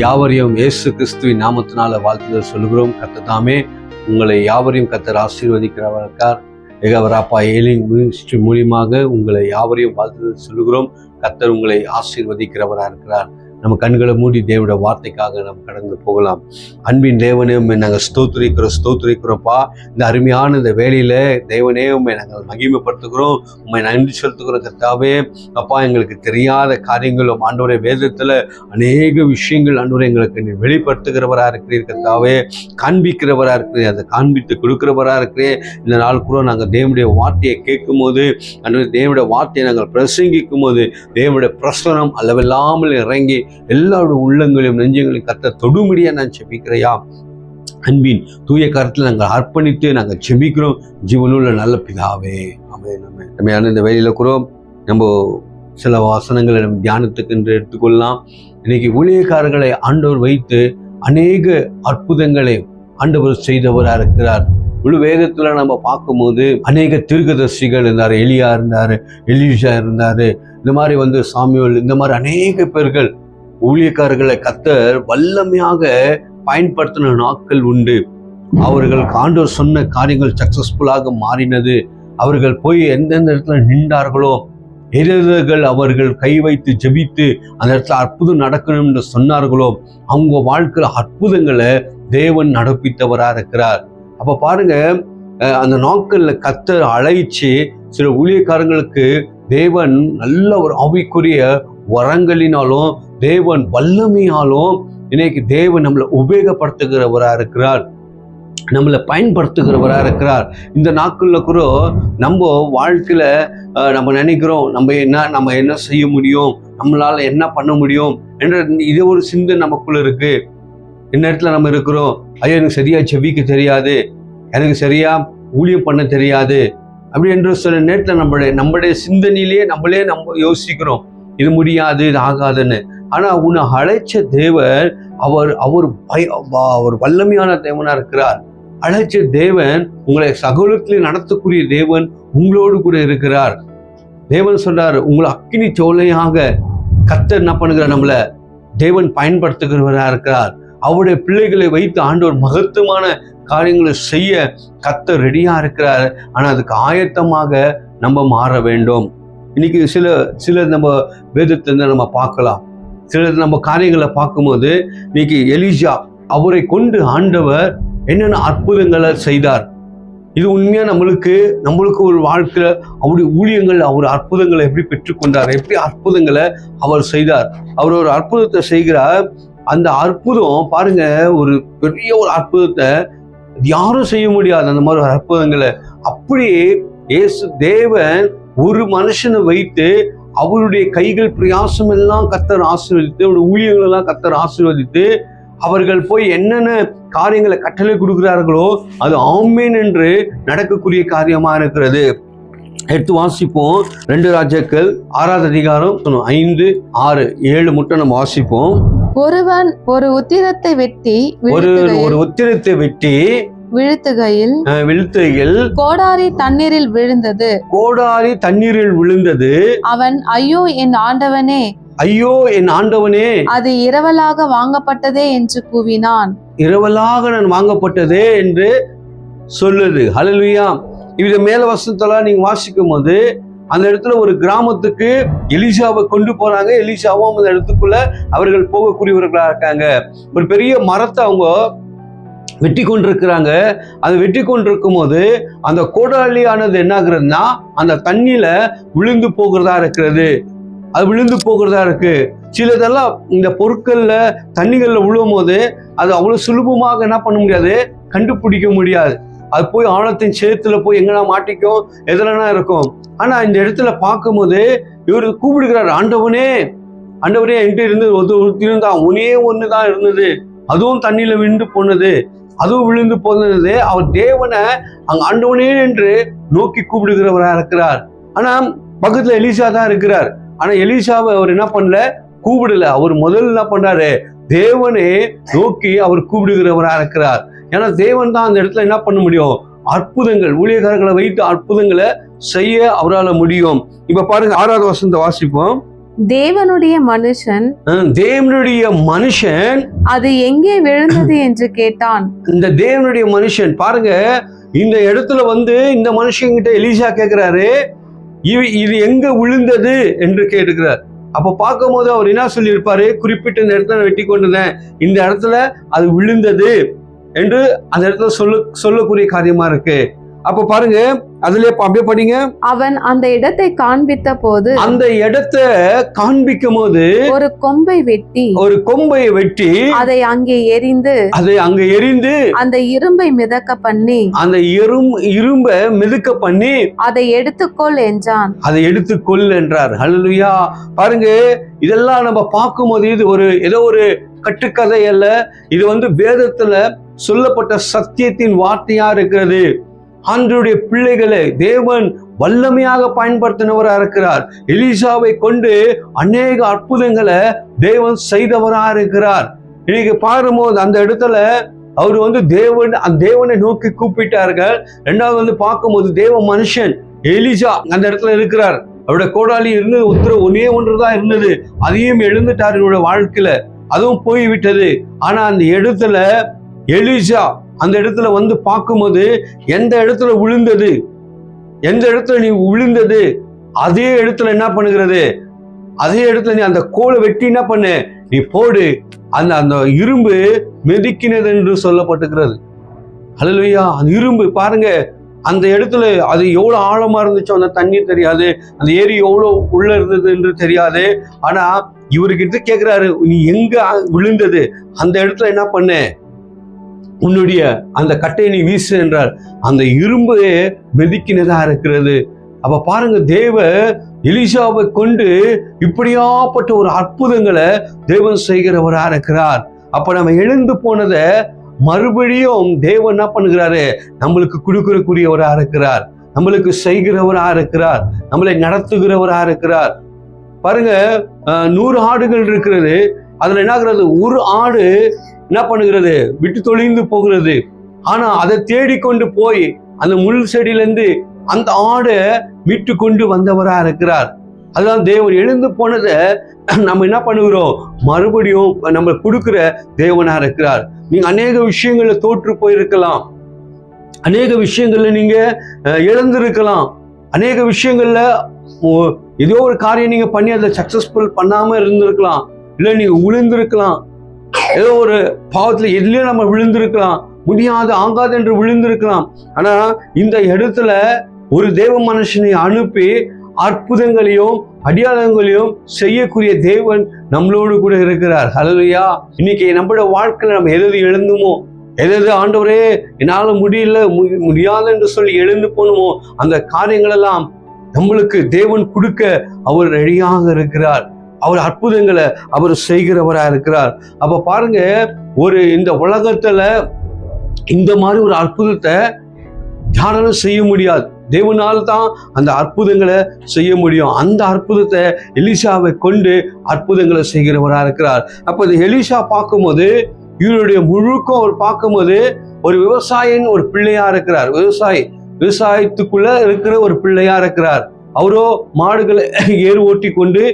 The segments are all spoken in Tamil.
யாவரையும் இயேசு கிறிஸ்துவின் நாமத்தினால வாழ்த்துதல் சொல்கிறோம். கர்த்தர் தாமே உங்களை யாவரையும் கர்த்தர் ஆசீர்வதிக்கிறவர்கார். ஏகவராப்பா ஏலிங் மினிஸ்ட்ரி மூலியமாக உங்களை யாவரையும் வாழ்த்துதல் சொல்கிறோம். கர்த்தர் உங்களை ஆசீர்வதிக்கிறவராக இருக்கிறார். நம்ம கண்களை மூடி தேவனுடைய வார்த்தைக்காக நம்ம கடந்து போகலாம். அன்பின் தேவனே உண்மை நாங்கள் ஸ்தோத்திரிக்கிறோம்ப்பா. இந்த அருமையான இந்த வேலையில தேவனே உண்மை நாங்கள் மகிமைப்படுத்துகிறோம், உண்மை நன்றி செலுத்துகிறோம். கர்த்தாவே அப்பா, எங்களுக்கு தெரியாத காரியங்களும் ஆண்டவரே வேதத்தில் அநேக விஷயங்கள் ஆண்டவரே எங்களுக்கு நீ வெளிப்படுத்துகிறவராக இருக்கிறீர். கர்த்தாவே காண்பிக்கிறவராக இருக்கிறீர், அதை காண்பித்து கொடுக்கிறவராக இருக்கிறேன். இந்த நாள் கூட நாங்கள் தேவனுடைய வார்த்தையை கேட்கும் போது, ஆண்டவரே தேவனுடைய வார்த்தையை நாங்கள் பிரசங்கிக்கும் போது தேவனுடைய பிரசனம் அளவில்லாமல் இறங்கி எல்லாருடைய உள்ளங்களையும் நெஞ்சங்களையும் கர்த்தர் தொடுமுடியா நான் செபிக்கிறையா. அன்பின் தூய கருத்தில் நாங்கள் அர்ப்பணித்து நாங்கள் செபிக்கிறோம். ஜீவனுள்ள நல்ல பிதாவே, ஆமென். நம்ம இந்த வேலையில கூட நம்ம சில வசனங்களை நம்ம தியானத்துக்கு என்று எடுத்துக்கொள்ளலாம். இன்னைக்கு ஊழியக்காரர்களை ஆண்டவர் வைத்து அநேக அற்புதங்களை ஆண்டவர் செய்தவராக இருக்கிறார். முழு வேதத்துல நம்ம பார்க்கும்போது அநேக தீர்க்கதரிசிகள் இருந்தார். எலியா இருந்தாரு, எலிஷா இருந்தாரு, இந்த மாதிரி சாமுவேல், இந்த மாதிரி அநேக பேர்கள் ஊழியக்காரர்களை கர்த்தர் வல்லமையாக பயன்படுத்தின நாட்கள் உண்டு. அவர்கள் ஆண்டவர் சொன்ன காரியங்கள் சக்சஸ்ஃபுல்லாக மாறினது. அவர்கள் போய் எந்தெந்த இடத்துல நின்றார்களோ, எதிர்கள் அவர்கள் கை வைத்து ஜெபித்து அந்த இடத்துல அற்புதம் நடக்கணும் என்று சொன்னார்களோ, அவங்க வாழ்க்கையில அற்புதங்களை தேவன் நடப்பித்தவராக இருக்கிறார். அப்ப பாருங்க, அந்த நாட்கள்ல கர்த்தர் அழைச்சு சில ஊழியக்காரங்களுக்கு தேவன் நல்ல ஒரு ஆவிக்குரிய வரங்களினாலும் தேவன் வல்லமையாலும் இன்னைக்கு தேவன் நம்மளை உபயோகப்படுத்துகிறவராக இருக்கிறார், நம்மளை பயன்படுத்துகிறவராக இருக்கிறார். இந்த நாட்கள்ல கூட நம்ம வாழ்க்கையில நம்ம நினைக்கிறோம், நம்ம என்ன செய்ய முடியும், நம்மளால என்ன பண்ண முடியும் என்ற இது ஒரு சிந்தை நமக்குள்ள இருக்கு. இந்த இடத்துல நம்ம இருக்கிறோம், ஐயோ எனக்கு சரியா செவிக்க தெரியாது, எனக்கு சரியா ஊழியம் பண்ண தெரியாது அப்படி என்று சில நேரத்தில் நம்மளுடைய சிந்தனையிலேயே நம்ம யோசிக்கிறோம், இது முடியாது, இது ஆகாதுன்னு. ஆனா உன்னை அழைச்ச தேவன் அவர் வல்லமையான தேவனா இருக்கிறார். அழைச்ச தேவன் உங்களை சகலத்திலே நடத்தக்கூடிய தேவன் உங்களோடு கூட இருக்கிறார். தேவன் சொல்றாரு, உங்களை அக்கினி சோலையாக கர்த்தர் என்ன பண்ணுகிறார், நம்மளை தேவன் பயன்படுத்துகிறவராக இருக்கிறார். அவருடைய பிள்ளைகளை வைத்து ஆண்டவர் மகத்துவமான காரியங்களை செய்ய கர்த்தர் ரெடியா இருக்கிறார். ஆனா அதுக்கு ஆயத்தமாக நம்ம மாற வேண்டும். இன்னைக்கு சில நம்ம வேதத்தை நம்ம பார்க்கலாம். சில நம்ம காரியங்களை பார்க்கும்போது இன்னைக்கு எலிஷா, அவரை கொண்டு ஆண்டவர் என்னென்ன அற்புதங்களை செய்தார். இது உண்மையா நம்மளுக்கு ஒரு வாழ்க்கையில அவருடைய ஊழியங்கள், அவர் அற்புதங்களை எப்படி பெற்றுக்கொண்டார், எப்படி அற்புதங்களை அவர் செய்தார். அவர் ஒரு அற்புதத்தை செய்கிறார். அந்த அற்புதம் பாருங்க, ஒரு பெரிய ஒரு அற்புதத்தை யாரும் செய்ய முடியாது. அந்த மாதிரி ஒரு அற்புதங்களை அப்படியே இயேசு தேவன் ஒரு மனுஷனை வைத்து அவருடைய கைகள் பிரயாசம் எல்லாம் கர்த்தர் ஆசீர்வதித்து, அவருடைய ஊழியர்கள் எல்லாம் கர்த்தர் ஆசீர்வதித்து, அவர்கள் போய் என்னென்ன காரியங்களை கட்டளை கொடுக்கிறார்களோ அது ஆமென் என்று நடக்கக்கூடிய காரியமா இருக்கிறது. எடுத்து வாசிப்போம். 2 ராஜாக்கள் 6வது அதிகாரம் 5, 6, 7 மட்டும் நம்ம வாசிப்போம். ஒருவன் ஒரு உத்திரத்தை வெட்டி வீழ்த்துகையில் கோடாரி தண்ணீரில் விழுந்தது. அவன், ஐயோ என் ஆண்டவனே, அது இரவலாக வாங்கப்பட்டதே என்று கூவினான். இரவலாக நான் வாங்கப்பட்டதே என்று சொல்லுது. ஹல்லேலூயா. இது மேல வசனத்தெல்லாம் நீங்க வாசிக்கும் போது அந்த இடத்துல ஒரு கிராமத்துக்கு எலிஷாவை கொண்டு போறாங்க. எலிஷாவும் அந்த இடத்துக்குள்ள அவர்கள் போகக்கூடியவர்களா இருக்காங்க. ஒரு பெரிய மரத்தை அவங்க வெட்டி கொண்டிருக்கிறாங்க. அதை வெட்டி கொண்டிருக்கும் போது அந்த கோடாலியானது என்ன ஆகுறதுன்னா அந்த தண்ணியில விழுந்து போகிறதா இருக்கிறது. அது விழுந்து போகிறதா இருக்கு. சிலதெல்லாம் இந்த பொருட்கள்ல தண்ணிகள்ல விழும் போது அது அவ்வளவு சுலபமாக என்ன பண்ண முடியாது, கண்டுபிடிக்க முடியாது. அது போய் ஆழத்தின் சேத்துல போய் எங்கன்னா மாட்டிக்கும், எதுலனா இருக்கும். ஆனா இந்த இடத்துல பார்க்கும்போது இவர் கூப்பிடுகிறார், ஆண்டவனே என்கிட்ட இருந்து இருந்தான், ஒன்னே ஒண்ணுதான் இருந்தது, அதுவும் தண்ணியில விழுந்து போனது, அதுவும் விழுந்து போனது. அவர் தேவனை அங்க ஆண்டவனே என்று நோக்கி கூப்பிடுகிறவரா இருக்கிறார். ஆனா பக்கத்துல எலிஷா தான் இருக்கிறார். ஆனா எலிஷாவை அவர் என்ன பண்ணல, கூப்பிடல. அவர் முதல்ல என்ன பண்றாரு, தேவனே நோக்கி அவர் கூப்பிடுகிறவரா இருக்கிறார். ஏன்னா தேவன் தான் அந்த இடத்துல என்ன பண்ண முடியும், அற்புதங்கள், ஊழியக்காரர்களை வைத்து அற்புதங்களை செய்ய அவரால் முடியும். இப்ப பாருங்க 6வது வசனத்தை வாசிப்போம். தேவனுடைய மனுஷன் தேவனுடைய மனுஷன் அது எங்கே விழுந்தது என்று கேட்டான். இந்த தேவனுடைய மனுஷன் பாருங்க, இந்த இடத்துல வந்து இந்த மனுஷங்கிட்ட எலிசா கேட்கிறாரு, இது எங்க விழுந்தது என்று கேட்டுக்கிறார். அப்ப பார்க்கும்போது அவர் என்ன சொல்லியிருப்பாரு, குறிப்பிட்ட இந்த இடத்துல வெட்டி கொண்டிருந்தேன், இந்த இடத்துல அது விழுந்தது என்று அந்த இடத்துல சொல்லக்கூடிய காரியமா இருக்கு. அப்ப பாருங்க, அதுல அப்படியே படிங்க. அவன் அந்த இடத்தை காண்பித்த போது, அந்த இடத்தை காண்பிக்கும் போது ஒரு கொம்பை வெட்டி அதை அங்கே எரிந்து அந்த இரும்பை மிதக்க பண்ணி அதை எடுத்துக்கொள் என்றார். ஹல்லேலூயா. பாருங்க, இதெல்லாம் நம்ம பார்க்கும்போது இது ஏதோ ஒரு கட்டுக்கதை அல்ல, இது வந்து வேதத்துல சொல்லப்பட்ட சத்தியத்தின் வார்த்தையா இருக்கிறது. ஆண்டவருடைய பிள்ளைகளை தேவன் வல்லமையாக பயன்படுத்தினவரா இருக்கிறார். எலிசாவை கொண்டு அநேக அற்புதங்களை தேவன் செய்தவரா இருக்கிறார். இன்னைக்கு பாரும்போது அந்த இடத்துல அவர் வந்து தேவனை நோக்கி கூப்பிட்டார்கள். ரெண்டாவது வந்து பார்க்கும்போது தேவ மனுஷன் எலிசா அந்த இடத்துல இருக்கிறார். அவருடைய கோடாலி இருந்தது, ஒன்றுதான் இருந்தது, அதையும் எழுந்துட்டார் என்னோட வாழ்க்கையில, அதுவும் போய்விட்டது. ஆனா அந்த இடத்துல எலிசா அந்த இடத்துல வந்து பார்க்கும்போது எந்த இடத்துல விழுந்தது, எந்த இடத்துல நீ விழுந்தது, அதே இடத்துல என்ன பண்ணுகிறது, அதே இடத்துல நீ அந்த கோலை வெட்டி என்ன பண்ணு, நீ போடு, அந்த இரும்பு மெதிக்கினது என்று சொல்லப்பட்டிருக்கிறது. ஹல்லேலூயா. அந்த இரும்பு பாருங்க, அந்த இடத்துல அது எவ்வளவு ஆழமா இருந்துச்சோ அந்த தண்ணீர் தெரியாது, அந்த ஏரி எவ்வளவு உள்ள இருந்தது என்று தெரியாது. ஆனா இவர்கிட்ட கேட்கிறாரு, நீ எங்க விழுந்தது, அந்த இடத்துல என்ன பண்ணு, உன்னுடைய அந்த கட்டையை நீ வீசு என்றார். அந்த இரும்பு மெதிக்கினதா இருக்கிறது. அப்ப பாருங்க, எலிசாவை கொண்டு இப்படியாப்பட்ட ஒரு அற்புதங்களை தேவன் செய்கிறவரா இருக்கிறார். அப்ப நம்ம எழுந்து போனதை மறுபடியும் தேவன் என்ன பண்ணுகிறாரு, நம்மளுக்கு கொடுக்கறக்குரியவரா இருக்கிறார், நம்மளுக்கு செய்கிறவரா இருக்கிறார், நம்மளை நடத்துகிறவரா இருக்கிறார். பாருங்க, 100 ஆடுகள் இருக்கிறது. அதுல என்ன ஆகுறது, ஒரு ஆடு என்ன பண்ணுகிறது, விட்டு தொலைந்து போகிறது. ஆனா அதை தேடிக்கொண்டு போய் அந்த முள் செடியிலிருந்து அந்த ஆடை மீட்டு கொண்டு வந்தவரா இருக்கிறார். அதுதான் தேவன் எழுந்து போனதை நம்ம என்ன பண்ணுகிறோம், மறுபடியும் நம்ம கொடுக்கிற தேவனா இருக்கிறார். நீங்க அநேக விஷயங்கள்ல தோற்று போயிருக்கலாம், அநேக விஷயங்கள்ல நீங்க இழந்திருக்கலாம், அநேக விஷயங்கள்ல ஏதோ ஒரு காரியம் நீங்க பண்ணி அதை சக்சஸ்ஃபுல் பண்ணாம இருந்திருக்கலாம், இல்ல நீங்க விழுந்திருக்கலாம், ஏதோ ஒரு பாவத்துல எதுலயும் நம்ம விழுந்திருக்கலாம், முடியாது ஆகாது என்று விழுந்திருக்கலாம். ஆனா இந்த இடத்துல ஒரு தேவ மனுஷனை அனுப்பி அற்புதங்களையும் அடையாளங்களையும் செய்யக்கூடிய தேவன் நம்மளோடு கூட இருக்கிறார். ஹல்லேலூயா. இன்னைக்கு நம்மளோட வாழ்க்கையில நம்ம எது எழுந்துமோ, எது ஆண்டவரே என்னால முடியாது என்று சொல்லி எழுந்து போனோமோ, அந்த காரியங்களெல்லாம் நம்மளுக்கு தேவன் கொடுக்க அவர் ரெடியாக இருக்கிறார். அவர் அற்புதங்களை அவர் செய்கிறவரா இருக்கிறார். அப்ப பாருங்க, இந்த உலகத்துல இந்த மாதிரி ஒரு அற்புதத்தை யாராலும் செய்ய முடியாது, தேவனால் தான் அந்த அற்புதங்களை செய்ய முடியும். அந்த அற்புதத்தை எலிசாவை கொண்டு அற்புதங்களை செய்கிறவரா இருக்கிறார். அப்ப இந்த எலிசா பார்க்கும்போது, இவருடைய முழுக்கம் அவர் பார்க்கும்போது ஒரு விவசாயின் ஒரு பிள்ளையா இருக்கிறார். விவசாயத்துக்குள்ள இருக்கிற ஒரு பிள்ளையா இருக்கிறார். அவரோ மாடுகளை ஏறு ஓட்டி கொண்டு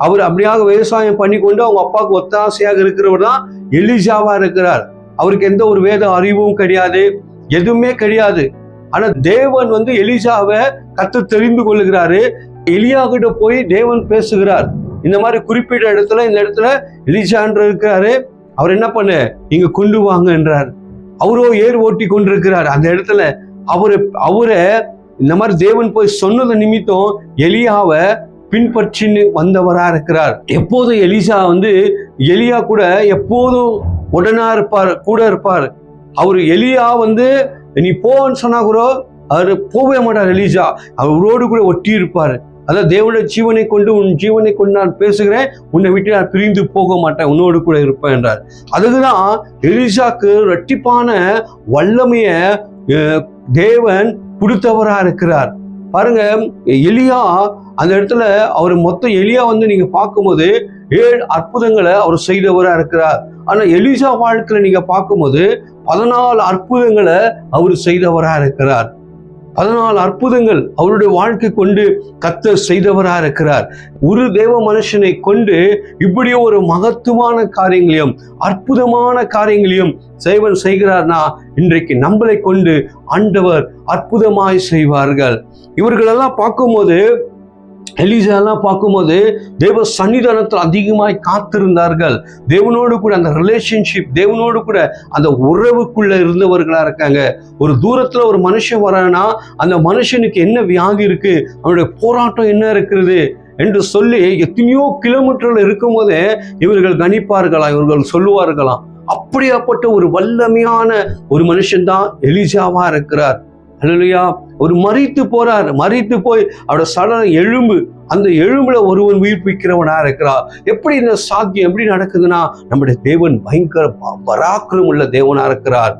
அவர் அப்படியாக விவசாயம் பண்ணி கொண்டு அவங்க அப்பாவுக்கு ஒத்தாசையாக இருக்கிறவர் தான் எலிசாவா இருக்கிறார். அவருக்கு எந்த ஒரு வேத அறிவும் கிடையாது, எதுவுமே கிடையாது. ஆனா தேவன் வந்து எலிசாவை கத்து தெரிந்து கொள்ளுகிறாரு. எலியா கிட்ட போய் தேவன் பேசுகிறார். இந்த மாதிரி குறிப்பிட்ட இடத்துல, இந்த இடத்துல எலிசான்ற இருக்கிறாரு, அவர் என்ன பண்ண, நீங்க கொண்டு வாங்க என்றார். அவரோ ஏர் ஓட்டி கொண்டிருக்கிறார். அந்த இடத்துல அவரை இந்த மாதிரி தேவன் போய் சொன்னது நிமித்தம் எலியாவை பின்பற்றி வந்தவரா இருக்கிறார். எப்போதும் எலிசா வந்து எலியா கூட எப்போதும் உடனா இருப்பார், கூட இருப்பார். அவரு எலியா வந்து நீ போன்னு சொன்னா கூட அவர் போகவே மாட்டார். எலிசா அவரோடு கூட ஒட்டி இருப்பார். அதான் தேவனுடைய ஜீவனை கொண்டு, உன் ஜீவனை கொண்டு நான் பேசுகிறேன், உன்னை விட்டு நான் பிரிந்து போக மாட்டேன், உன்னோடு கூட இருப்பேன் என்றார். அதுக்குதான் எலிசாக்கு இரட்டிப்பான வல்லமைய தேவன் கொடுத்தவரா இருக்கிறார். பாருங்க, எலியா அந்த இடத்துல அவர் மொத்தம் எலியா வந்து நீங்க பார்க்கும்போது 7 அற்புதங்களை அவர் செய்தவரா இருக்கிறார். ஆனா எலிசா வாழ்க்கையில நீங்க பார்க்கும்போது 14 அற்புதங்களை அவர் செய்தவரா இருக்கிறார். 14 அற்புதங்கள் அவருடைய வாழ்க்கை கொண்டு கர்த்தர் செய்தவரா இருக்கிறார். ஒரு தேவ மனுஷனை கொண்டு இப்படி ஒரு மகத்துவமான காரியங்களையும் அற்புதமான காரியங்களையும் செய்வன் செய்கிறார்னா இன்றைக்கு நம்மளை கொண்டு ஆண்டவர் அற்புதமாய் செய்வார்கள். இவர்களெல்லாம் பார்க்கும்போது, எலிசா பார்க்கும்போது தேவ சன்னிதானத்தில் அதிகமாய் காத்திருந்தார்கள். தேவனோடு கூட அந்த ரிலேஷன்ஷிப், தேவனோடு கூட அந்த உறவுக்குள்ள இருந்தவர்களா இருக்காங்க. ஒரு தூரத்துல ஒரு மனுஷன் வரானா அந்த மனுஷனுக்கு என்ன வியாதி இருக்கு, அவனுடைய போராட்டம் என்ன இருக்கிறது என்று சொல்லி எத்தனையோ கிலோமீட்டர்ல இருக்கும் போதே இவர்கள் கணிப்பார்களாம், இவர்கள் சொல்லுவார்களாம். அப்படியாப்பட்ட ஒரு வல்லமையான ஒரு மனுஷன் தான் எலிசாவா இருக்கிறார். அல்லேலூயா. ஒரு மரித்து போறார், மரித்து போய் அவரோட சடலம் எலும்பு, அந்த எலும்புல ஒருவன் உயிர்ப்பிக்கிறவனா இருக்கிறார். எப்படி இந்த சாத்தியம் எப்படி நடக்குதுன்னா, நம்முடைய தேவன் பயங்கர பராக்கிரம் உள்ள தேவனா இருக்கிறார்,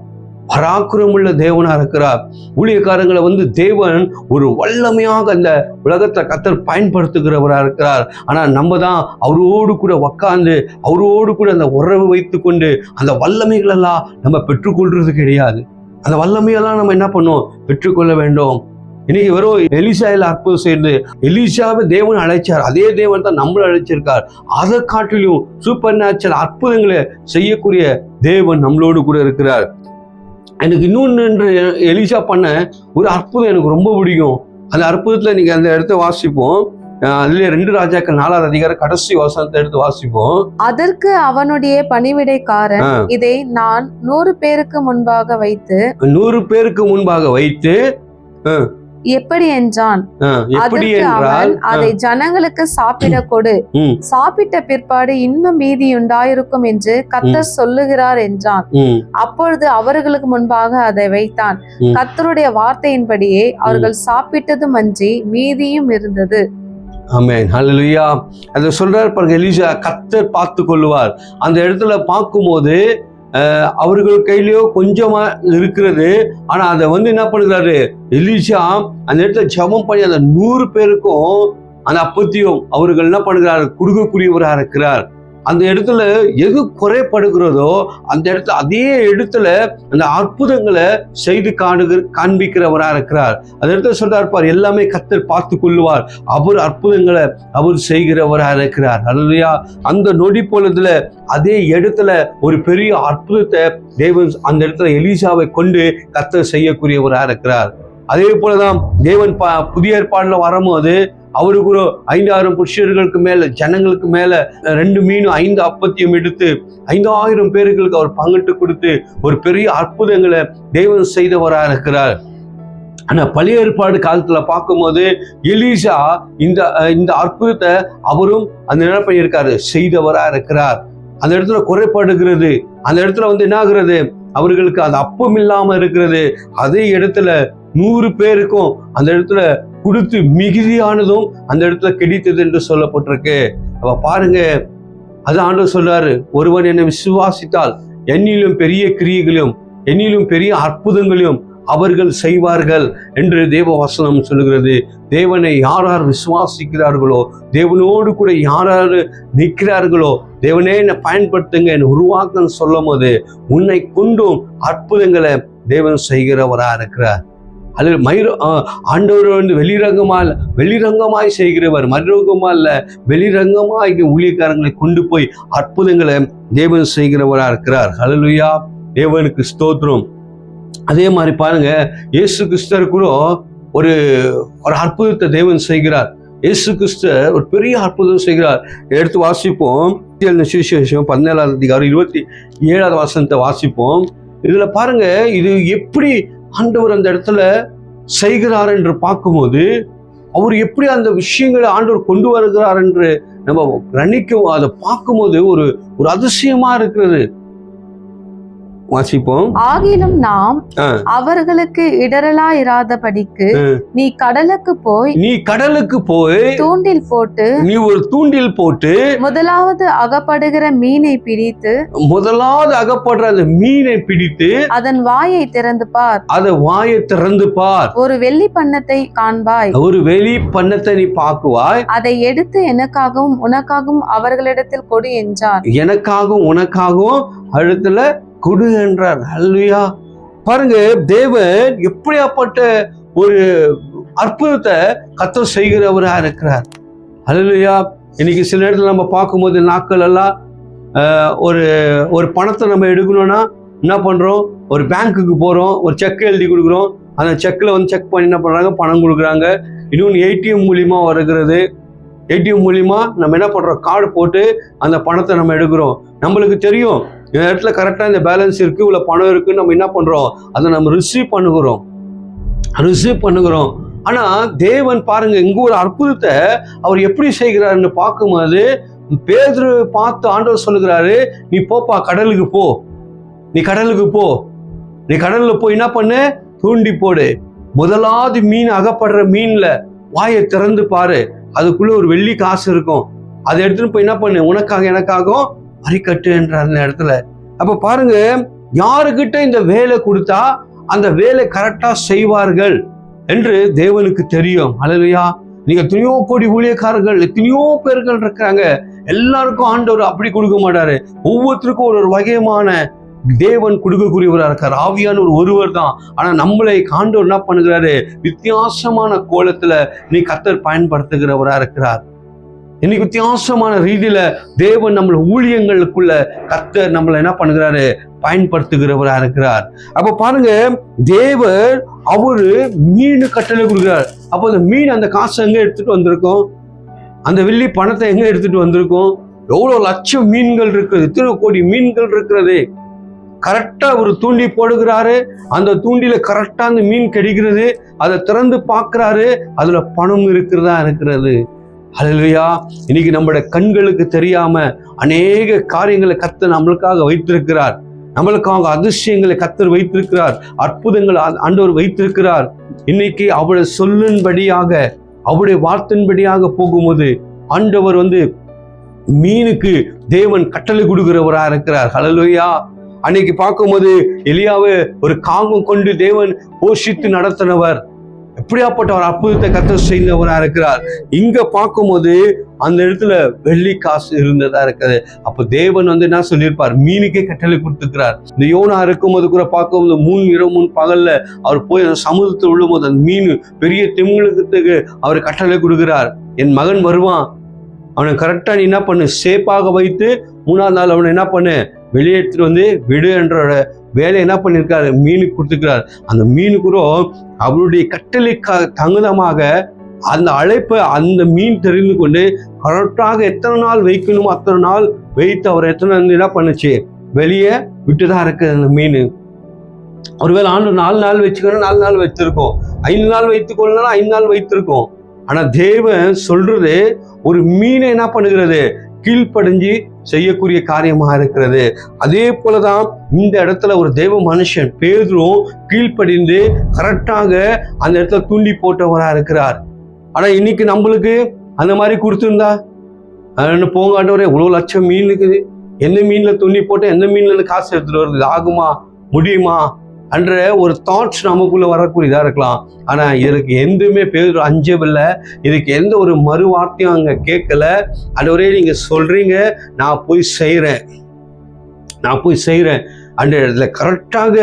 பராக்கிரம் உள்ள தேவனா இருக்கிறார். ஊழியக்காரங்களை தேவன் ஒரு வல்லமையாக அந்த உலகத்தை கர்த்தர் பயன்படுத்துகிறவரா இருக்கிறார். ஆனா நம்ம தான் அவரோடு கூட உக்காந்து அவரோடு கூட அந்த உறவு வைத்து கொண்டு அந்த வல்லமைகள் எல்லாம் நம்ம பெற்றுக்கொள்றது கிடையாது. அந்த வல்லமையெல்லாம் நம்ம என்ன பண்ணோம், பெற்றுக்கொள்ள வேண்டும். இன்னைக்கு வெறும் எலிசாவில் அற்புதம் செய்து எலிசாவை தேவன் அழைச்சார், அதே தேவன் தான் நம்மளை அழைச்சிருக்கார். அதை காட்டிலும் சூப்பர் நேச்சுரல் அற்புதங்களை செய்யக்கூடிய தேவன் நம்மளோடு கூட இருக்கிறார். எனக்கு இன்னொன்று எலிசா பண்ண ஒரு அற்புதம் எனக்கு ரொம்ப பிடிக்கும். அந்த அற்புதத்துல நீங்க அந்த இடத்த வாசிப்போம். அதுல 2 ராஜாக்கள் 4ஆவது அதிகாரம் கடைசி வசனத்தை எடுத்து வாசிப்போம். அதற்கு அவனுடைய பணிவிடைக்காரன், இதை நான் 100 பேருக்கு முன்பாக வைத்து 100 பேருக்கு முன்பாக வைத்து எப்படி என்றான். அதற்கு அவன், அதை ஜனங்களுக்கு சாப்பிட கொடு, சாப்பிட்ட பிற்பாடு இன்னும் மீதி உண்டாயிருக்கும் என்று கர்த்தர் சொல்லுகிறார் என்றான். அப்பொழுது அவர்களுக்கு முன்பாக அதை வைத்தான். கர்த்தருடைய வார்த்தையின்படியே அவர்கள் சாப்பிட்டதும் அன்றி மீதியும் இருந்தது. ஆமென், ஹல்லேலூயா. அதை சொல்றாரு பாருங்க, எலிசா கர்த்தர் பார்த்து கொள்ளுவார். அந்த இடத்துல பார்க்கும்போது அவர்கள் கையிலயோ கொஞ்சமா இருக்கிறது. ஆனா அதை என்ன பண்ணுறாரு எலிசா, அந்த இடத்துல ஜெபம் பண்ணி அந்த 100 பேருக்கும் அந்த அப்பத்தையும் அவர்கள் என்ன பண்ணுகிறார், கொடுக்கக்கூடியவராக இருக்கிறார். அந்த இடத்துல எது குறைப்படுகிறதோ அந்த இடத்துல அதே இடத்துல அந்த அற்புதங்களை செய்து காண்பிக்கிறவரா இருக்கிறார். அந்த இடத்துல சொல்றார் பார், எல்லாமே கர்த்தர் பார்த்து கொள்ளுவார், அவர் அற்புதங்களை அவர் செய்கிறவரா இருக்கிறார். அல்லேலூயா. அந்த நொடி பொழுதுல அதே இடத்துல ஒரு பெரிய அற்புதத்தை தேவன் அந்த இடத்துல எலிசாவை கொண்டு கர்த்தர் செய்யக்கூடியவரா இருக்கிறார். அதே போலதான் தேவன் புதிய ஏற்பாடுல வரும்போது அவருக்கு ஒரு 5000 புருஷர்களுக்கு மேல ஜனங்களுக்கு மேல 2 மீனும் 5 அப்பத்தையும் எடுத்து 5000 பேர்களுக்கு அவர் பங்கிட்டு கொடுத்து ஒரு பெரிய அற்புதங்களை தேவன் செய்தவரா இருக்கிறார். ஆனா பழைய ஏற்பாடு காலத்துல பார்க்கும்போது எலிசா இந்த அற்புதத்தை அவரும் அந்த என்ன பண்ணியிருக்காரு, செய்தவரா இருக்கிறார். அந்த இடத்துல குறைப்படுகிறது. அந்த இடத்துல என்ன ஆகுறது, அவர்களுக்கு அந்த அப்பம் இல்லாம இருக்கிறது. அதே இடத்துல 100 பேருக்கும் அந்த இடத்துல கொடுத்து மிகுதியானதும் அந்த இடத்துல கிடைத்தது என்று சொல்லப்பட்டிருக்கு. அப்ப பாருங்க, அது ஆண்டவர் சொல்றாரு, ஒருவன் என்னை விசுவாசித்தால் என்னிலும் பெரிய கிரியைகளையும் என்னிலும் பெரிய அற்புதங்களையும் அவர்கள் செய்வார்கள் என்று தேவ வசனம் சொல்லுகிறது. தேவனை யார் யார் விசுவாசிக்கிறார்களோ, தேவனோடு கூட யார் யார் நிற்கிறார்களோ, தேவனே என்னை பயன்படுத்துங்க, என்னை உருவாக்கன்னு சொல்லும் போது உன்னை கொண்டும் அற்புதங்களை தேவன் செய்கிறவரா இருக்கிறார். அது ஆண்டவர் வெளிரங்கமாய் செய்கிறவர், மறுரங்கமா இல்ல, வெளிரங்கமாய் ஊழியக்காரங்களை கொண்டு போய் அற்புதங்களை தேவன் செய்கிறவரா இருக்கிறார். ஹல்லேலூயா. தேவனுக்கு ஸ்தோத்திரம். அதே மாதிரி பாருங்க, இயேசு கிறிஸ்தர் கூட ஒரு அற்புதத்தை தேவன் செய்கிறார். இயேசு கிறிஸ்தர் ஒரு பெரிய அற்புதம் செய்கிறார். எடுத்து வாசிப்போம். 17ஆவது அதிகாரம் 27ஆவது வசனத்தை வாசிப்போம். இதுல பாருங்க, இது எப்படி ஆண்டவர் அந்த இடத்துல செய்கிறார் என்று பார்க்கும்போது, அவர் எப்படி அந்த விஷயங்களை ஆண்டவர் கொண்டு வருகிறார் என்று நம்ம கணிக்க, அதை பார்க்கும்போது ஒரு அதிசயமா இருக்கிறது. வாசிப்போம். ஆகிலும் நாம் அவர்களுக்கு இடரலா இராதபடிக்கு நீ கடலுக்கு போய் தூண்டில் போட்டு ஒரு தூண்டில் போட்டு முதலாவது அகப்படுகிற மீனை பிடித்து அதன் வாயை திறந்து பார். ஒரு வெள்ளி பன்னத்தை காண்பாய். ஒரு வெள்ளி பன்னத்தை நீ பார்க்குவாய். அதை எடுத்து எனக்காகவும் உனக்காகவும் அவர்களிடத்தில் கொடு என்றார். எனக்காகவும் உனக்காகவும் இடத்துல கொடு என்றார். ஹல்லேலூயா. பாருங்க, தேவன் எப்படியாப்பட்ட ஒரு அற்புதத்தை கர்த்தர் செய்கிறவரா இருக்கிறார். அல்லேலூயா. இன்னைக்கு சில நேரத்தில் நம்ம பார்க்கும்போது நாட்கள் எல்லாம் ஒரு பணத்தை நம்ம எடுக்கணும்னா என்ன பண்றோம், ஒரு பேங்க்குக்கு போறோம், ஒரு செக் எழுதி கொடுக்குறோம், அந்த செக்ல வந்து செக் பண்ணி என்ன பண்றாங்க, பணம் கொடுக்குறாங்க. இன்னொன்று ஏடிஎம் மூலியமா வருகிறது. ஏடிஎம் மூலியமா நம்ம என்ன பண்றோம், கார்டு போட்டு அந்த பணத்தை நம்ம எடுக்கிறோம். நம்மளுக்கு தெரியும் இந்த இடத்துல கரெக்டாக இந்த பேலன்ஸ் இருக்கு, இவ்வளோ பணம் இருக்குன்னு நம்ம என்ன பண்றோம், அதை நம்ம ரிசீவ் பண்ணுகிறோம். ஆனா தேவன் பாருங்க, இங்க ஒரு அற்புதத்தை அவர் எப்படி செய்கிறாருன்னு பார்க்கும்போது, பேதுரு பார்த்து ஆண்டவர் சொல்லுகிறாரு, நீ போப்பா, கடலுக்கு போ, நீ கடல்ல போய் என்ன பண்ணு, தூண்டி போடு. முதலாவது மீன் அகப்படுற மீன்ல வாயை திறந்து பாரு, அதுக்குள்ள ஒரு வெள்ளி காசு இருக்கும். அதை எடுத்துட்டு போய் என்ன பண்ணு, உனக்காக எனக்காகவும் மறிக்கட்டு என்ற அந்த இடத்துல. அப்ப பாருங்க, யாருக்கிட்ட இந்த வேலை கொடுத்தா அந்த வேலை கரெக்டா செய்வார்கள் என்று தேவனுக்கு தெரியும். அல்லேலூயா. நீங்க எத்தனையோ கோடி ஊழியக்காரர்கள், எத்தனையோ பேர்கள் இருக்காங்க. எல்லாருக்கும் ஆண்டவர் அப்படி கொடுக்க மாட்டாரு. ஒவ்வொருத்தருக்கும் ஒரு வகையான தேவன் கொடுக்கக்கூடியவராக இருக்கார். ஆவியான ஒருவர் தான். ஆனா நம்மளை ஆண்டவர் என்ன பண்ணுகிறாரு, வித்தியாசமான கோலத்துல நீ கர்த்தர் பயன்படுத்துகிறவரா இருக்கிறார். இன்னைக்கு வித்தியாசமான ரீதியில தேவன் நம்மள ஊழியங்களுக்குள்ள கர்த்தர் நம்மளை என்ன பண்ணுகிறாரு, பயன்படுத்துகிறவரா இருக்கிறார். அப்ப பாருங்க, தேவர் அவரு மீன் கட்டளை கொடுக்கிறார். அப்போ அந்த மீன், அந்த காசை எங்க எடுத்துட்டு வந்திருக்கும், அந்த வெள்ளி பணத்தை எங்க எடுத்துட்டு வந்திருக்கும், எவ்வளவு லட்சம் மீன்கள் இருக்குது, எத்தனை கோடி மீன்கள் இருக்கிறது. கரெக்டா ஒரு தூண்டி போடுகிறாரு, அந்த தூண்டில கரெக்டா அந்த மீன் கிடைக்கிறது. அதை திறந்து பார்க்கிறாரு, அதுல பணம் இருக்கிறது. அல்லேலூயா. இன்னைக்கு நம்முடைய கண்களுக்கு தெரியாம அநேக காரியங்களை கர்த்தர் நம்மளுக்காக வைத்திருக்கிறார். நம்மளுக்காக அதிசயங்களை கர்த்தர் வைத்திருக்கிறார். அற்புதங்கள் ஆண்டவர் வைத்திருக்கிறார். இன்னைக்கு அவருடைய சொல்லின்படியாக, அவருடைய வார்த்தையின்படியாக போகும்போது ஆண்டவர் வந்து மீனுக்கு தேவன் கட்டளை கொடுக்கிறவரா இருக்கிறார். அல்லேலூயா. அன்னைக்கு பார்க்கும்போது எலியாவை ஒரு காகம் கொண்டு தேவன் போஷித்து நடத்தினவர். எப்படியாப்பட்ட ஒரு அற்புதத்தை கர்த்தர் செய்தவரா இருக்கிறார். இங்க பார்க்கும்போது அந்த இடத்துல வெள்ளி காசு இருந்ததா இருக்குது. அப்ப தேவன் வந்து என்ன சொல்லியிருப்பார், மீனுக்கே கட்டளை கொடுத்துக்கிறார். இந்த யோனா இருக்கும்போது கூட பார்க்கும்போது 3 இரவு 3 பகல்ல அவர் போய் அந்த சமுதிரத்தில் விழும்போது அந்த மீன் பெரிய திமிங்கலத்துக்கு அவர் கட்டளை கொடுக்கிறார். என் மகன் வருவான், அவனை கரெக்டா நீ என்ன பண்ணு, சேஃபாக வைத்து 3ஆம் நாள் அவனை என்ன பண்ணு, வெளியேற்றிட்டு வந்து விடு என்ற வேலை என்ன பண்ணியிருக்காரு, மீனுக்கு கொடுத்துக்கிறார். அந்த மீனுக்குறோ அவருடைய கட்டளைக்கு தகுந்தமாக அந்த அழைப்பை அந்த மீன் தெரிந்து கொண்டு கரெக்டாக எத்தனை நாள் வைக்கணுமோ அத்தனை நாள் வைத்து அவர் எத்தனை என்ன பண்ணுச்சு, வெளியே விட்டுதான் இருக்குது அந்த மீன். ஒருவேளை ஆண்டு 4 நாள் வச்சுக்கணும், 4 நாள் வச்சிருக்கோம், 5 நாள் வைத்துக்கொள்ளலாம், 5 நாள் வைத்திருக்கோம். ஆனா தேவன் சொல்றது ஒரு மீனை என்ன பண்ணுகிறது, கீழ்ப்படிஞ்சு செய்யக்கூடிய காரியமா இருக்கிறது. அதே போலதான் இந்த இடத்துல ஒரு தேவ மனுஷன் பேதுரும் கீழ்ப்படிந்து கரெக்டாக அந்த இடத்துல தூண்டி போட்டவரா இருக்கிறார். ஆனா இன்னைக்கு நம்மளுக்கு அந்த மாதிரி கொடுத்துருந்தா, போங்க ஆண்டவரே, இவ்வளவு லட்சம் மீன் இருக்குது, எந்த மீன்ல தூண்டி போட்டு எந்த மீன்ல இருந்து காசு எடுத்துட்டு வருது, ஆகுமா, முடியுமா என்ற ஒரு தாட்ஸ் நமக்குள்ள வரக்கூடியதா இருக்கலாம். ஆனா இதற்கு எதுவுமே பேதுரு அஞ்சவில்லை. இதுக்கு எந்த ஒரு மறு வார்த்தையும் அங்க கேட்கல. ஆண்டவரே நீங்க சொல்றீங்க, நான் போய் செய்றேன் அந்த இடத்துல கரெக்டாக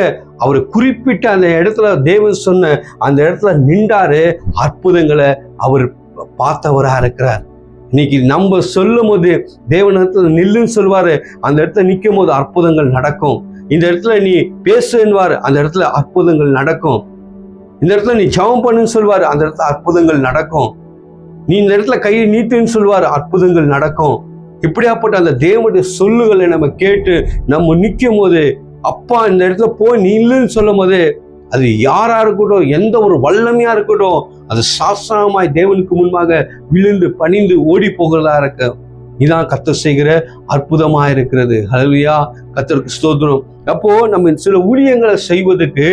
அவர் குறிப்பிட்ட அந்த இடத்துல தேவன் சொன்ன அந்த இடத்துல நின்றாரு. அற்புதங்களை அவர் பார்த்தவரா இருக்கிறார். இன்னைக்கு நம்ம சொல்லும் போது தேவன் இடத்துல நில்லுன்னு சொல்வாரு, அந்த இடத்துல நிற்கும் போது அற்புதங்கள் நடக்கும். இந்த இடத்துல நீ பேசுவார், அந்த இடத்துல அற்புதங்கள் நடக்கும். இந்த இடத்துல நீ ஜெபம் பண்ணுன்னு சொல்வார், அந்த இடத்துல அற்புதங்கள் நடக்கும். நீ இந்த இடத்துல கையை நீட்டுன்னு சொல்வார், அற்புதங்கள் நடக்கும். இப்படியாப்பட்ட அந்த தேவனுடைய சொல்லுகளை நம்ம கேட்டு நம்ம நிற்கும் போது, அப்பா இந்த இடத்துல போய் நீ இல்லைன்னு சொல்லும் போது, அது யாரா இருக்கட்டும், எந்த ஒரு வல்லமையா இருக்கட்டும், அது சாஸ்திரமாய் தேவனுக்கு முன்பாக விழுந்து பணிந்து ஓடி போகிறதா இருக்கு. இதான் கர்த்தர் செய்கிற அற்புதமா இருக்கிறது. ஹல்லேலூயா, கர்த்தருக்கு ஸ்தோத்திரம். அப்போ நம்ம சில ஊழியங்களை செய்வதற்கு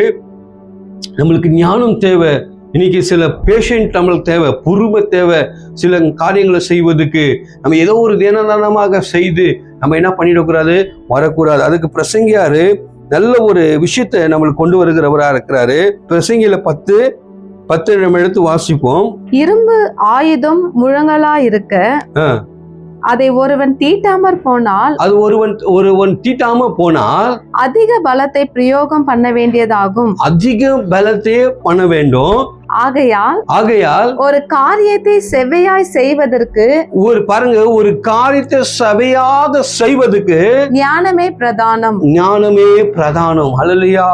நம்மளுக்கு ஞானம் தேவை. இன்னைக்கு சில பேஷண்ட் நம்மளுக்கு தேவை, பொறுமை தேவை. சில காரியங்களை செய்வதற்கு நம்ம ஏதோ ஒரு தினதானமாக செய்து நம்ம என்ன பண்ணிடக்கூடாது, வரக்கூடாது. அதுக்கு பிரசங்கியாரு நல்ல ஒரு விஷயத்தை நம்மளுக்கு கொண்டு வருகிறவரா இருக்கிறாரு. பிரசங்கியில 10 நம்ம எடுத்து வாசிப்போம். இரும்பு ஆயுதம் முழங்கலா இருக்க அதை ஒருவன் தீட்டாமற் போனால், அது ஒருவன் தீட்டாம போனால் அதிக பலத்தை பிரயோகம் பண்ண வேண்டியதாகும். அதிக பலத்தை பண்ண வேண்டும். ஆகையால் ஒரு காரியத்தை செவ்வையாய் செய்வதற்கு, ஒரு காரியத்தை செவ்வையாக செய்வதற்கு ஞானமே பிரதானம். ஹல்லேலூயா.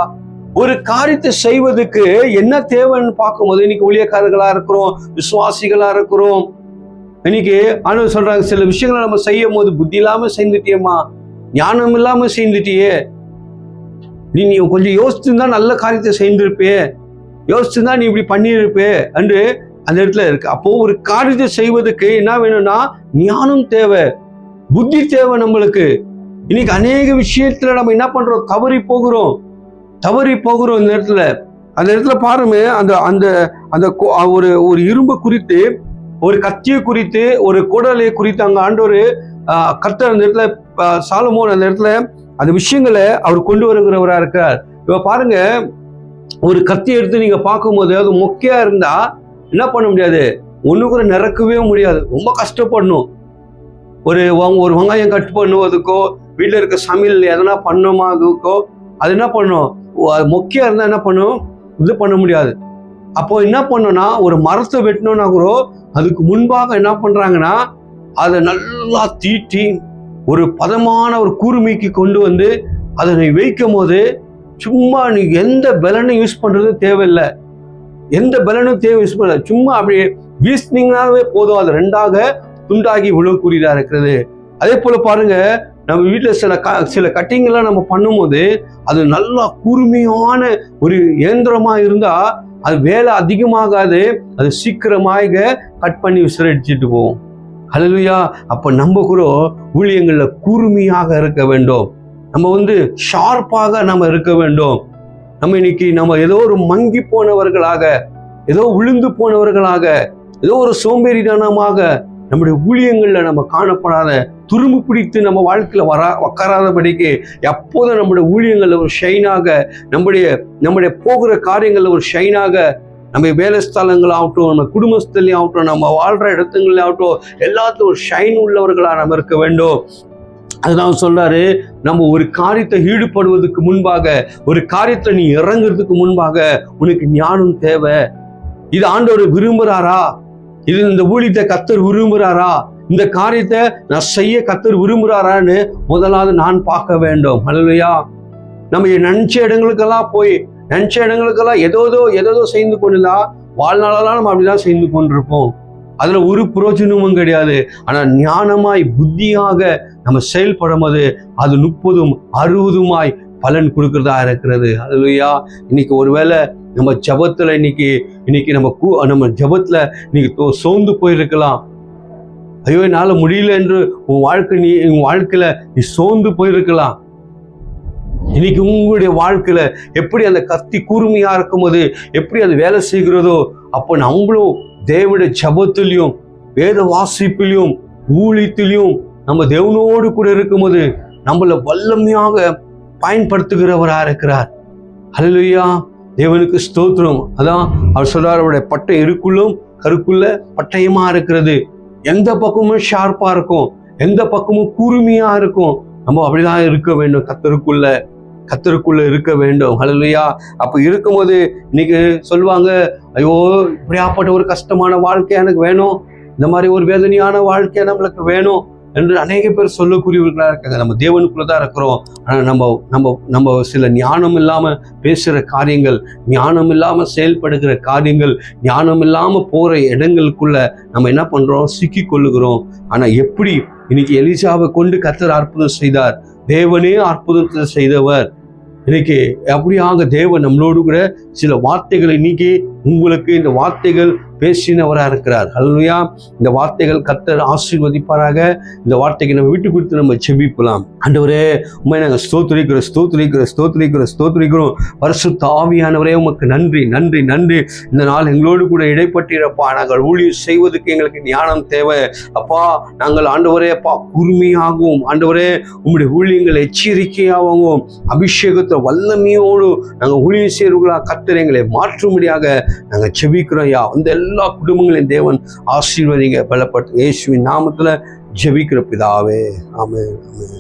ஒரு காரியத்தை செய்வதற்கு என்ன தேவைன்னு பார்க்கும்போது, இன்னைக்கு ஊழியக்காரர்களா இருக்கிறோம், விசுவாசிகளா இருக்கிறோம். இன்னைக்கு ஆண்டவர் சொல்றாங்க, சில விஷயங்களை நம்ம செய்யும் போது புத்தி இல்லாம செய்துட்டியம்மா, ஞானம் இல்லாம செய்துட்டியே, நீ கொஞ்சம் யோசிச்சுருந்தா நல்ல காரியத்தை செய்திருப்பே, யோசிச்சுருந்தா நீ இப்படி பண்ணியிருப்பே என்று அந்த இடத்துல இருக்கு. அப்போ ஒரு காரியத்தை செய்வதற்கு என்ன வேணும்னா ஞானம் தேவை, புத்தி தேவை நம்மளுக்கு. இன்னைக்கு அநேக விஷயத்துல நம்ம என்ன பண்றோம், தவறி போகிறோம். இந்த இடத்துல பாருங்க, அந்த ஒரு இரும்பு குறித்து, ஒரு கத்தியை குறித்து, ஒரு குடலை குறித்து அங்க ஆண்டவர் கர்த்தர் அந்த இடத்துல, சாலமோன் அந்த இடத்துல அந்த விஷயங்களை அவர் கொண்டு வருகிறவரா இருக்கிறார். இப்ப பாருங்க, ஒரு கத்தி எடுத்து நீங்க பார்க்கும்போது அது மொக்கையா இருந்தா என்ன பண்ண முடியாது, ஒண்ணு கூட நிறக்கவே முடியாது, ரொம்ப கஷ்டப்படணும். ஒரு வெங்காயம் கட் பண்ணுவதுக்கோ, வீட்டுல இருக்க சமையல் எதனா பண்ணோமா அதுக்கோ, அது என்ன பண்ணும், மொக்கையா இருந்தா என்ன பண்ணும், இது பண்ண முடியாது. அப்போ என்ன பண்ணோம்னா, ஒரு மரத்தை வெட்டணும்னா கூட அதுக்கு முன்பாக என்ன பண்றாங்கன்னா, அதை நல்லா தீட்டி ஒரு பதமான ஒரு கூர்மைக்கு கொண்டு வந்து அதனை வைக்கும் போது, சும்மா நீ எந்த பலனும் யூஸ் பண்றது தேவையில்லை, யூஸ் பண்ணல, சும்மா அப்படியே வீசினீங்கன்னாவே போதும், அது ரெண்டாக துண்டாகி விழக்கூடியதா இருக்கிறது. அதே போல பாருங்க, நம்ம வீட்டில் சில கட்டிங்கெல்லாம் நம்ம பண்ணும்போது அது நல்லா கூர்மையான ஒரு இயந்திரமா இருந்தா அது வேலை அதிகமாகாது, அது சீக்கிரமாக கட் பண்ணி விசிறடிச்சுட்டு போவோம். ஹல்லேலூயா. அப்ப நம்ம கூட ஊழியங்கள்ல கூர்மையாக இருக்க வேண்டும், நம்ம ஷார்ப்பாக நம்ம இருக்க வேண்டும். நம்ம ஏதோ ஒரு மங்கி போனவர்களாக, ஏதோ விழுந்து போனவர்களாக, ஏதோ ஒரு சோம்பேறித்தனமாக நம்முடைய ஊழியங்கள்ல நம்ம காணப்படாத, துரும்பு பிடித்து நம்ம வாழ்க்கையில உக்காராதபடிக்கு எப்போதும் நம்முடைய ஊழியங்கள்ல ஒரு ஷைனாக, நம்முடைய போகிற காரியங்கள்ல ஒரு ஷைனாக, நம்ம வேலை ஸ்தலங்களாகட்டும், நம்ம குடும்பஸ்தலையும் ஆகட்டும், நம்ம வாழ்ற இடத்துங்களாகட்டும், எல்லாத்துக்கும் ஒரு ஷைன் உள்ளவர்களா நம்ம இருக்க வேண்டும். அதுதான் சொல்றாரு, நம்ம ஒரு காரியத்தை ஈடுபடுவதற்கு முன்பாக, ஒரு காரியத்தை நீ இறங்குறதுக்கு முன்பாக உனக்கு ஞானம் தேவை. இது ஆண்டவர் விரும்புறாரா, இது இந்த ஊழியத்தை கர்த்தர் விரும்புறாரா, இந்த காரியத்தை நான் செய்ய கர்த்தர் விரும்புறாரான்னு முதலாவது நான் பார்க்க வேண்டும். ஹல்லேலூயா. நம்ம நினைச்ச இடங்களுக்கெல்லாம் ஏதோ செய்து கொண்டுதா வாழ்நாளெல்லாம் நம்ம அப்படிதான் செய்து கொண்டிருப்போம். அதுல ஒரு பிரயோஜனமும் கிடையாது. ஆனா ஞானமாய் புத்தியாக நம்ம செயல்படும் போது அது 30-60 பலன் கொடுக்கிறதா இருக்கிறது. ஹல்லேலூயா. இன்னைக்கு ஒருவேளை நம்ம ஜபத்துல இன்னைக்கு நம்ம ஜபத்துல இன்னைக்கு சோர்ந்து போயிருக்கலாம். ஐயோ என்னால முடியல என்று உன் வாழ்க்கையில நீ சோர்ந்து போயிருக்கலாம். இன்னைக்கு உங்களுடைய வாழ்க்கையில எப்படி அந்த கத்தி கூர்மையா இருக்கும்போது எப்படி அது வேலை செய்கிறதோ, அப்போ நம்மளும் தேவனுடைய ஜபத்திலையும் வேத வாசிப்பிலையும் ஊழியத்திலையும் நம்ம தேவனோடு கூட இருக்கும்போது நம்மளை வல்லமையாக பயன்படுத்துகிறவரா இருக்கிறார். ஹல்லேலூயா. தேவனுக்கு ஸ்தோத்திரம். அதான் அவர் சொல்றார், அவருடைய பட்டை இருக்குள்ளும் கருக்குள்ள பட்டயமா இருக்கிறது. எந்த பக்கமும் ஷார்ப்பா இருக்கும், எந்த பக்கமும் கூர்மையா இருக்கும். நம்ம அப்படிதான் இருக்க வேண்டும், கர்த்தருக்குள்ள இருக்க வேண்டும். ஹல்லேலூயா. அப்ப இருக்கும்போது இன்னைக்கு சொல்லுவாங்க, ஐயோ இப்படியாப்பட்ட ஒரு கஷ்டமான வாழ்க்கை எனக்கு வேணும், இந்த மாதிரி ஒரு வேதனையான வாழ்க்கை நம்மளுக்கு வேணும் என்று அநேக பேர் சொல்லக்கூடியவர்களா இருக்காங்க. நம்ம தேவனுக்குள்ளதான் இருக்கிறோம். ஆனா நம்ம சில ஞானம் இல்லாம பேசுற காரியங்கள், ஞானம் இல்லாம செயல்படுகிற காரியங்கள், ஞானம் இல்லாம போற இடங்களுக்குள்ள நம்ம என்ன பண்றோம், சிக்கி கொள்ளுகிறோம். ஆனா எப்படி இன்னைக்கு எலிசாவை கொண்டு கர்த்தர் அற்புதம் செய்தார், தேவனே அற்புதத்தை செய்தவர். இன்னைக்கு அப்படியாக தேவன் நம்மளோடு கூட சில வார்த்தைகளை நீக்கி உங்களுக்கு இந்த வார்த்தைகள் பேசினவராக இருக்கிறார். ஹல்லேலூயா. இந்த வார்த்தைகள் கர்த்தர் ஆசீர்வதிப்பாராக. இந்த வார்த்தைக்கு நம்ம விட்டு கொடுத்து நம்ம ஜெபிக்கலாம். ஆண்டவரே உம்மை நாங்கள் ஸ்தோத்திரிக்கிறோம். பரிசுத்த ஆவியானவரே உமக்கு நன்றி. இந்த நாள் எங்களோடு கூட இடைப்பட்டிருப்பா. நாங்கள் ஊழியம் செய்வதற்கு எங்களுக்கு ஞானம் தேவை அப்பா. நாங்கள் ஆண்டவரே அப்பா கூர்மையாகவும், ஆண்டவரே உம்முடைய ஊழியங்கள் எச்சரிக்கையாகவும், அபிஷேகத்தை வல்லமையோடு நாங்கள் ஊழியம் செய்வர்களா கர்த்தர் எங்களை மாற்றும்படியாக நாங்கள் ஜெபிக்கிறோம். அந்த எல்லா குடும்பங்களையும் தேவன் ஆசீர்வதிங்க, பலப்பட்டு இயேசுவின் நாமத்துல ஜெபிக்கிற பிதாவே. ஆமென், ஆமென்.